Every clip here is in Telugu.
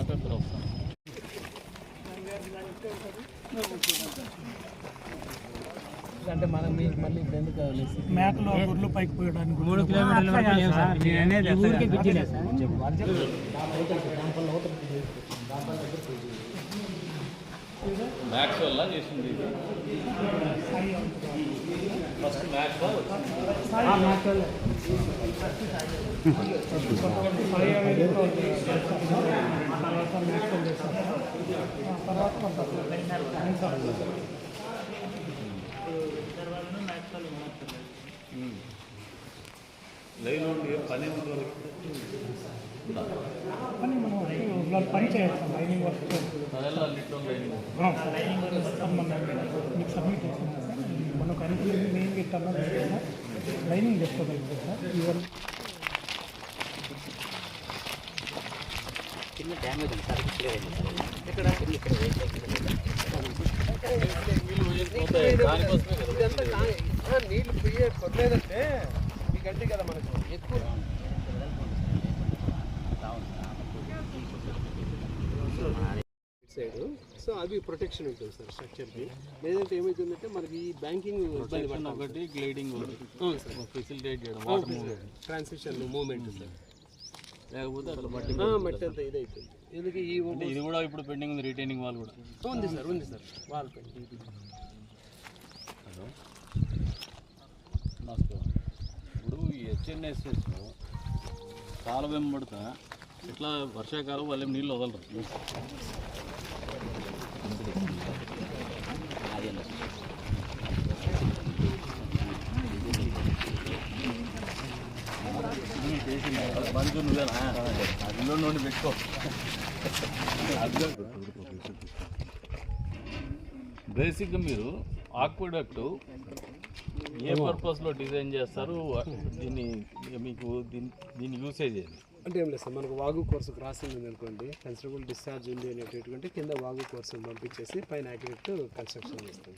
మాట్లాడతారు అంటే మనం మీకు మళ్ళీ ఇప్పుడు ఎందుకు మేకలు గుర్రెలు పైకి పోయడానికి 3 కిలోమీటర్ల ఊరికే బిడ్డలే సార్ మ్యాక్స్ వల్ల చేసింది ఫస్ట్ మ్యాక్స్ లైన్ ఉండి పని కానీ మనం వాళ్ళు పని చేయొచ్చు లైనింగ్ వర్క్ మీకు సబ్మిట్ చేస్తాం సార్ మనకు అనుకునేది మెయిన్ గిట్టన్నా లైనింగ్ చేసుకోగలుగుతాం సార్ ఈవెన్ చిన్న డ్యామేజ్ ఉంది సార్ ఇక్కడ నీళ్ళు పోయే కొట్టలేదంటే మీకంటే కదా మనకు ఎక్కువ సైడ్ సో అవి ప్రొటెక్షన్ ఉంటుంది సార్ స్ట్రక్చర్కి లేదంటే ఏమవుతుందంటే మనకి ఈ బ్యాంకింగ్ ఒకటి గ్లైడింగ్ సార్ ఫెసిలిటేట్ చేయడం ట్రాన్సిషన్ మూవ్మెంట్ సార్ లేకపోతే అట్లా మట్టి అంతా ఇది అవుతుంది ఎందుకు ఇది కూడా ఇప్పుడు పెండింగ్ ఉంది రిటైనింగ్ వాల్ కూడా ఉంది సార్ వాల్ పెండింగ్ హలో నమస్కారం ఇప్పుడు ఈ హెచ్ఎన్ఎస్ఎస్లో కాలం వెంబడతా ఇట్లా వర్షాకాలం వాళ్ళేం నీళ్ళు వదలరు బంధు నువ్వేనా అందులో నుండి పెట్టుకో బేసిక్గా మీరు ఆక్విడక్ట్ ఏ పర్పస్లో డిజైన్ చేస్తారు దీన్ని మీకు దీని యూసేజ్ ఏంటి అంటే ఏం లేదు సార్ మనకు వాగు కోర్సు క్రాసింగ్ ఉంది అనుకోండి కన్సిడరబుల్ డిశ్చార్జ్ ఉంది అనేటటువంటి కింద వాగు కోర్సును పంపించేసి పైన యాక్యురేట్ కన్స్ట్రక్షన్ చేస్తాం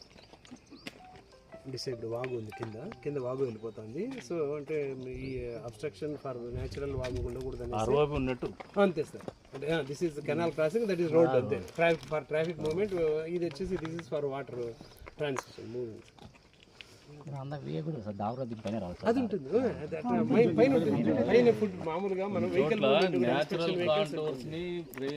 డిసైడ్ వాగు ఉంది కింద వాగు వెళ్ళిపోతుంది సో అంటే ఈ అబ్స్ట్రక్షన్ ఫర్ న్యాచురల్ వాగు ఉండకూడదు ఉన్నట్టు అంతే సార్ అంటే this is canal crossing that is road అంతే ఫర్ ట్రాఫిక్ మూవ్మెంట్ ఇది వచ్చేసి this is for water transition movement అది ఉంటుంది పైన ఫుడ్ మామూలుగా మనం వెహికల్